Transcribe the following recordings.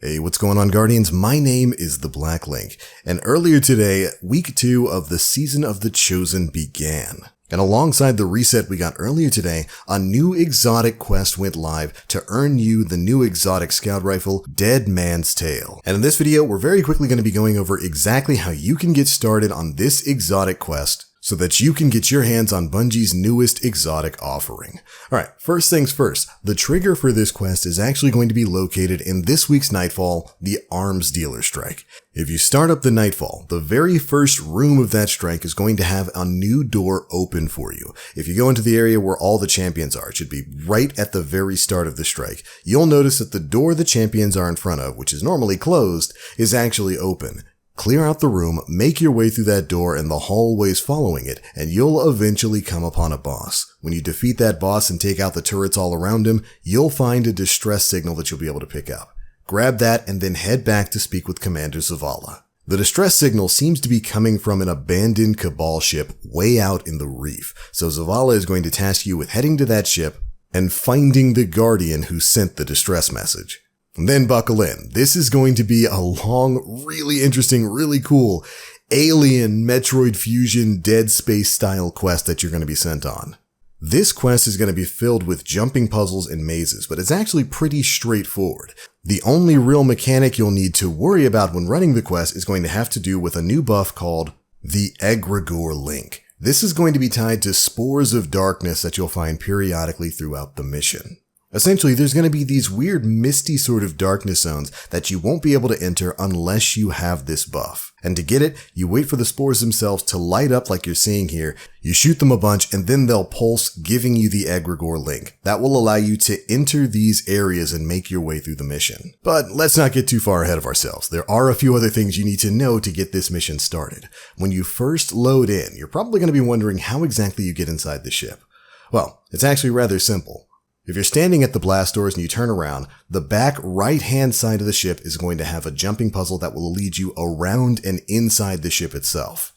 Hey, what's going on, Guardians? My name is the Black Link, and earlier today, week 2 of the Season of the Chosen began. And alongside the reset we got earlier today, a new exotic quest went live to earn you the new exotic scout rifle, Dead Man's Tale. And in this video, we're very quickly going to be going over exactly how you can get started on this exotic quest, so that you can get your hands on Bungie's newest exotic offering. Alright, first things first, the trigger for this quest is actually going to be located in this week's Nightfall, the Arms Dealer Strike. If you start up the Nightfall, the very first room of that strike is going to have a new door open for you. If you go into the area where all the champions are, it should be right at the very start of the strike, you'll notice that the door the champions are in front of, which is normally closed, is actually open. Clear out the room, make your way through that door and the hallways following it, and you'll eventually come upon a boss. When you defeat that boss and take out the turrets all around him, you'll find a distress signal that you'll be able to pick up. Grab that and then head back to speak with Commander Zavala. The distress signal seems to be coming from an abandoned Cabal ship way out in the reef, so Zavala is going to task you with heading to that ship and finding the Guardian who sent the distress message. And then buckle in. This is going to be a long, really interesting, really cool alien Metroid Fusion Dead Space style quest that you're going to be sent on. This quest is going to be filled with jumping puzzles and mazes, but it's actually pretty straightforward. The only real mechanic you'll need to worry about when running the quest is going to have to do with a new buff called the Egregore Link. This is going to be tied to spores of darkness that you'll find periodically throughout the mission. Essentially, there's going to be these weird misty sort of darkness zones that you won't be able to enter unless you have this buff. And to get it, you wait for the spores themselves to light up like you're seeing here, you shoot them a bunch, and then they'll pulse, giving you the Egregore Link. That will allow you to enter these areas and make your way through the mission. But let's not get too far ahead of ourselves. There are a few other things you need to know to get this mission started. When you first load in, you're probably going to be wondering how exactly you get inside the ship. Well, it's actually rather simple. If you're standing at the blast doors and you turn around, the back right-hand side of the ship is going to have a jumping puzzle that will lead you around and inside the ship itself.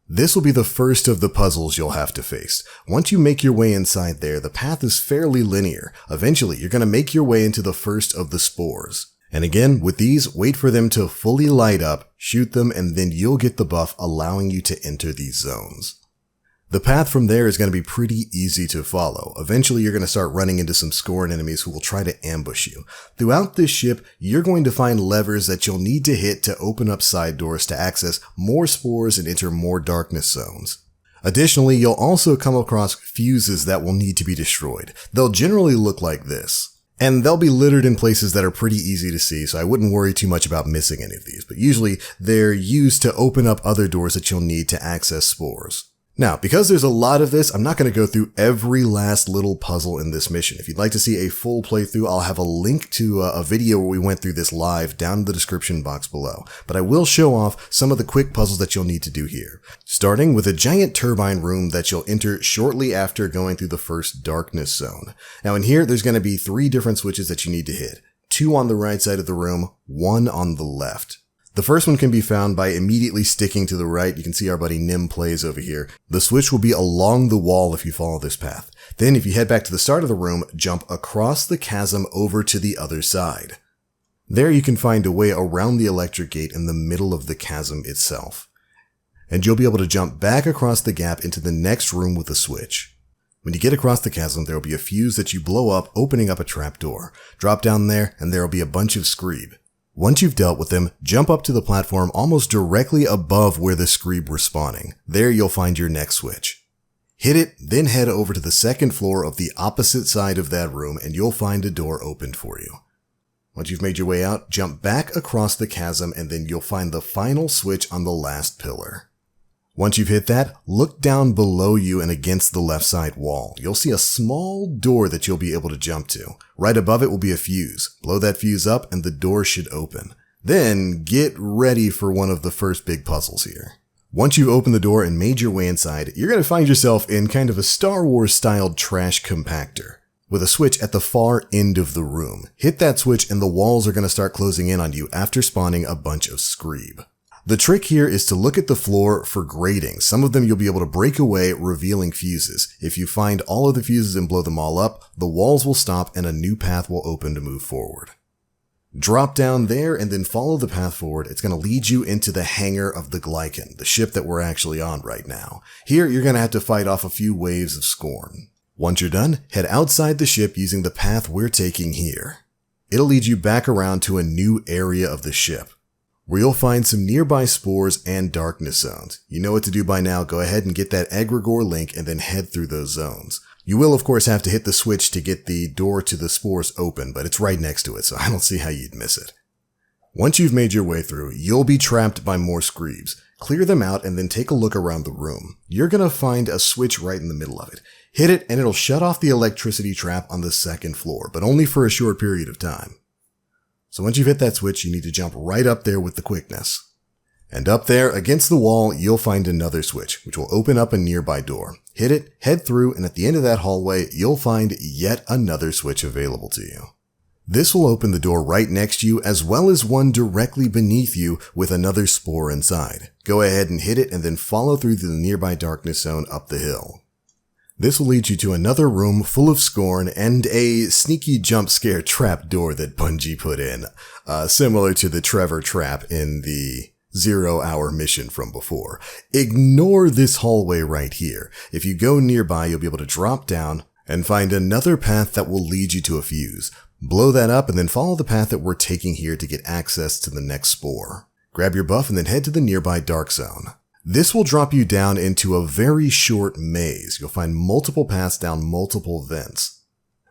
This will be the first of the puzzles you'll have to face. Once you make your way inside there, the path is fairly linear. Eventually, you're going to make your way into the first of the spores. And again, with these, wait for them to fully light up, shoot them, and then you'll get the buff allowing you to enter these zones. The path from there is going to be pretty easy to follow. Eventually, you're going to start running into some scorn enemies who will try to ambush you. Throughout this ship, you're going to find levers that you'll need to hit to open up side doors to access more spores and enter more darkness zones. Additionally, you'll also come across fuses that will need to be destroyed. They'll generally look like this. And they'll be littered in places that are pretty easy to see, so I wouldn't worry too much about missing any of these. But usually, they're used to open up other doors that you'll need to access spores. Now, because there's a lot of this, I'm not going to go through every last little puzzle in this mission. If you'd like to see a full playthrough, I'll have a link to a video where we went through this live down in the description box below. But I will show off some of the quick puzzles that you'll need to do here. Starting with a giant turbine room that you'll enter shortly after going through the first darkness zone. Now in here, there's going to be 3 different switches that you need to hit. 2 on the right side of the room, 1 on the left. The first one can be found by immediately sticking to the right. You can see our buddy Nem plays over here. The switch will be along the wall if you follow this path. Then if you head back to the start of the room, jump across the chasm over to the other side. There you can find a way around the electric gate in the middle of the chasm itself. And you'll be able to jump back across the gap into the next room with a switch. When you get across the chasm, there will be a fuse that you blow up, opening up a trapdoor. Drop down there, and there will be a bunch of screeb. Once you've dealt with them, jump up to the platform almost directly above where the screeb were spawning. There you'll find your next switch. Hit it, then head over to the second floor of the opposite side of that room and you'll find a door opened for you. Once you've made your way out, jump back across the chasm and then you'll find the final switch on the last pillar. Once you've hit that, look down below you and against the left side wall. You'll see a small door that you'll be able to jump to. Right above it will be a fuse. Blow that fuse up and the door should open. Then get ready for one of the first big puzzles here. Once you've opened the door and made your way inside, you're going to find yourself in kind of a Star Wars styled trash compactor, with a switch at the far end of the room. Hit that switch and the walls are going to start closing in on you after spawning a bunch of screeb. The trick here is to look at the floor for grating. Some of them you'll be able to break away, revealing fuses. If you find all of the fuses and blow them all up, the walls will stop and a new path will open to move forward. Drop down there and then follow the path forward. It's going to lead you into the hangar of the Glycan, the ship that we're actually on right now. Here, you're going to have to fight off a few waves of Scorn. Once you're done, head outside the ship using the path we're taking here. It'll lead you back around to a new area of the ship, where you'll find some nearby spores and darkness zones. You know what to do by now. Go ahead and get that egregore link and then head through those zones. You will, of course, have to hit the switch to get the door to the spores open, but it's right next to it, so I don't see how you'd miss it. Once you've made your way through, you'll be trapped by more screebs. Clear them out and then take a look around the room. You're going to find a switch right in the middle of it. Hit it and it'll shut off the electricity trap on the second floor, but only for a short period of time. So once you've hit that switch, you need to jump right up there with the quickness. And up there, against the wall, you'll find another switch, which will open up a nearby door. Hit it, head through, and at the end of that hallway, you'll find yet another switch available to you. This will open the door right next to you, as well as one directly beneath you with another spore inside. Go ahead and hit it, and then follow through to the nearby darkness zone up the hill. This will lead you to another room full of Scorn and a sneaky jump scare trap door that Bungie put in, similar to the Trevor trap in the 0-hour mission from before. Ignore this hallway right here. If you go nearby, you'll be able to drop down and find another path that will lead you to a fuse. Blow that up and then follow the path that we're taking here to get access to the next spore. Grab your buff and then head to the nearby dark zone. This will drop you down into a very short maze. You'll find multiple paths down multiple vents,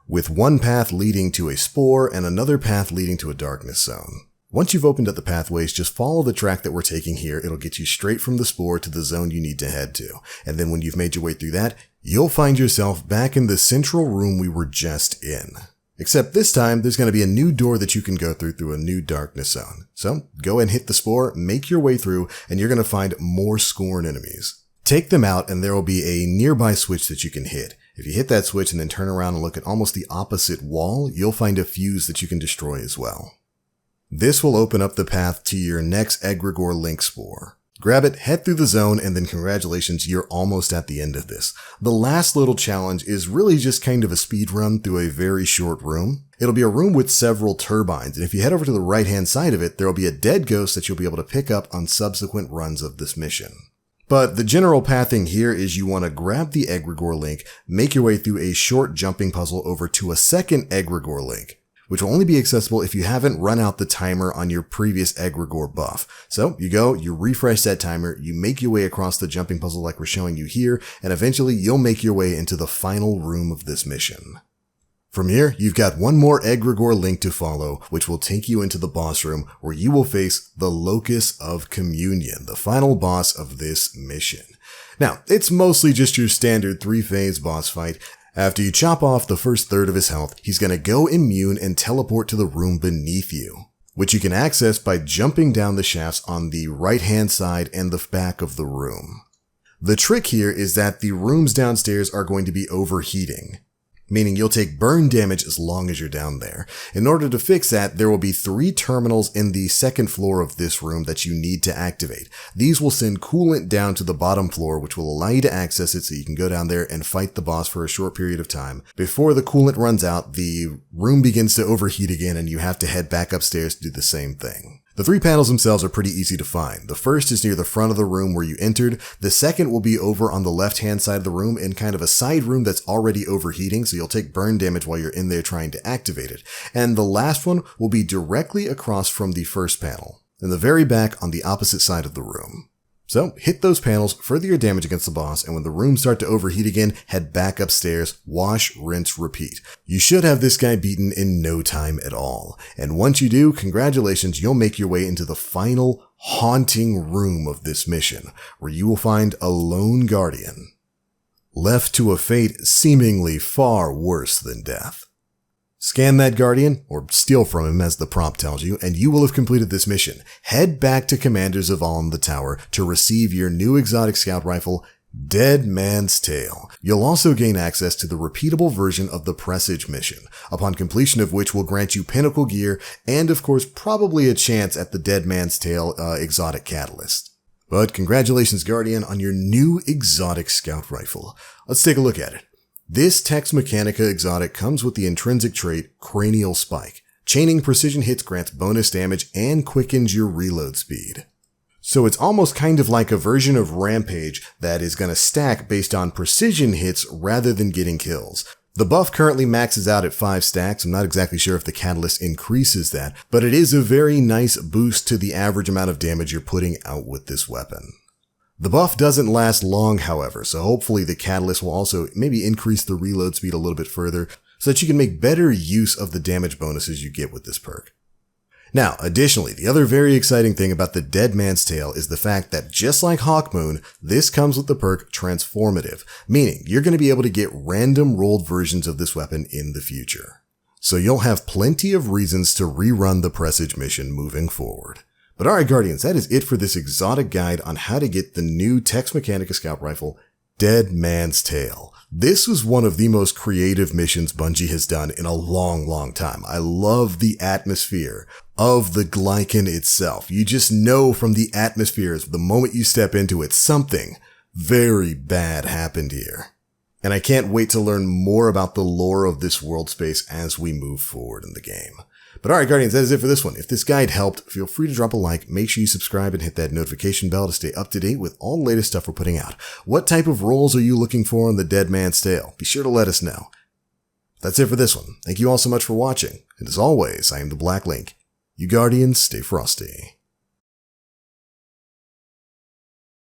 with one path leading to a spore and another path leading to a darkness zone. Once you've opened up the pathways, just follow the track that we're taking here. It'll get you straight from the spore to the zone you need to head to. And then when you've made your way through that, you'll find yourself back in the central room we were just in. Except this time, there's going to be a new door that you can go through a new darkness zone. So go and hit the spore, make your way through, and you're going to find more Scorn enemies. Take them out and there will be a nearby switch that you can hit. If you hit that switch and then turn around and look at almost the opposite wall, you'll find a fuse that you can destroy as well. This will open up the path to your next egregore link spore. Grab it, head through the zone, and then congratulations, you're almost at the end of this. The last little challenge is really just kind of a speed run through a very short room. It'll be a room with several turbines, and if you head over to the right-hand side of it, there will be a dead ghost that you'll be able to pick up on subsequent runs of this mission. But the general pathing here is you want to grab the egregore link, make your way through a short jumping puzzle over to a second egregore link, which will only be accessible if you haven't run out the timer on your previous egregore buff. So you go, you refresh that timer, you make your way across the jumping puzzle like we're showing you here, and eventually you'll make your way into the final room of this mission. From here, you've got one more egregore link to follow, which will take you into the boss room where you will face the Locus of Communion, the final boss of this mission. Now, it's mostly just your standard 3-phase boss fight. After you chop off the first third of his health, he's going to go immune and teleport to the room beneath you, which you can access by jumping down the shafts on the right-hand side and the back of the room. The trick here is that the rooms downstairs are going to be overheating, meaning you'll take burn damage as long as you're down there. In order to fix that, there will be 3 terminals in the second floor of this room that you need to activate. These will send coolant down to the bottom floor, which will allow you to access it so you can go down there and fight the boss for a short period of time. Before the coolant runs out, the room begins to overheat again and you have to head back upstairs to do the same thing. The 3 panels themselves are pretty easy to find. The first is near the front of the room where you entered. The second will be over on the left-hand side of the room in kind of a side room that's already overheating, so you'll take burn damage while you're in there trying to activate it. And the last one will be directly across from the first panel, in the very back on the opposite side of the room. So hit those panels, further your damage against the boss, and when the rooms start to overheat again, head back upstairs, wash, rinse, repeat. You should have this guy beaten in no time at all. And once you do, congratulations, you'll make your way into the final haunting room of this mission, where you will find a lone guardian, left to a fate seemingly far worse than death. Scan that guardian, or steal from him as the prompt tells you, and you will have completed this mission. Head back to Commander Zavala in the tower to receive your new exotic scout rifle, Dead Man's Tale. You'll also gain access to the repeatable version of the Presage mission, upon completion of which will grant you pinnacle gear and, of course, probably a chance at the Dead Man's Tale exotic catalyst. But congratulations, Guardian, on your new exotic scout rifle. Let's take a look at it. This Tex Mechanica exotic comes with the intrinsic trait Cranial Spike. Chaining precision hits grants bonus damage and quickens your reload speed. So it's almost kind of like a version of Rampage that is going to stack based on precision hits rather than getting kills. The buff currently maxes out at 5 stacks. I'm not exactly sure if the catalyst increases that, but it is a very nice boost to the average amount of damage you're putting out with this weapon. The buff doesn't last long, however, so hopefully the catalyst will also maybe increase the reload speed a little bit further so that you can make better use of the damage bonuses you get with this perk. Now, additionally, the other very exciting thing about the Dead Man's Tale is the fact that just like Hawkmoon, this comes with the perk Transformative, meaning you're going to be able to get random rolled versions of this weapon in the future. So you'll have plenty of reasons to rerun the Presage mission moving forward. But alright Guardians, that is it for this exotic guide on how to get the new Tex Mechanica Scout Rifle, Dead Man's Tale. This was one of the most creative missions Bungie has done in a long time. I love the atmosphere of the Glycan itself. You just know from the atmospheres, the moment you step into it, something very bad happened here. And I can't wait to learn more about the lore of this world space as we move forward in the game. But alright Guardians, that is it for this one. If this guide helped, feel free to drop a like, make sure you subscribe and hit that notification bell to stay up to date with all the latest stuff we're putting out. What type of roles are you looking for in the Dead Man's Tale? Be sure to let us know. That's it for this one. Thank you all so much for watching, and as always, I am the Black Link. You Guardians, stay frosty.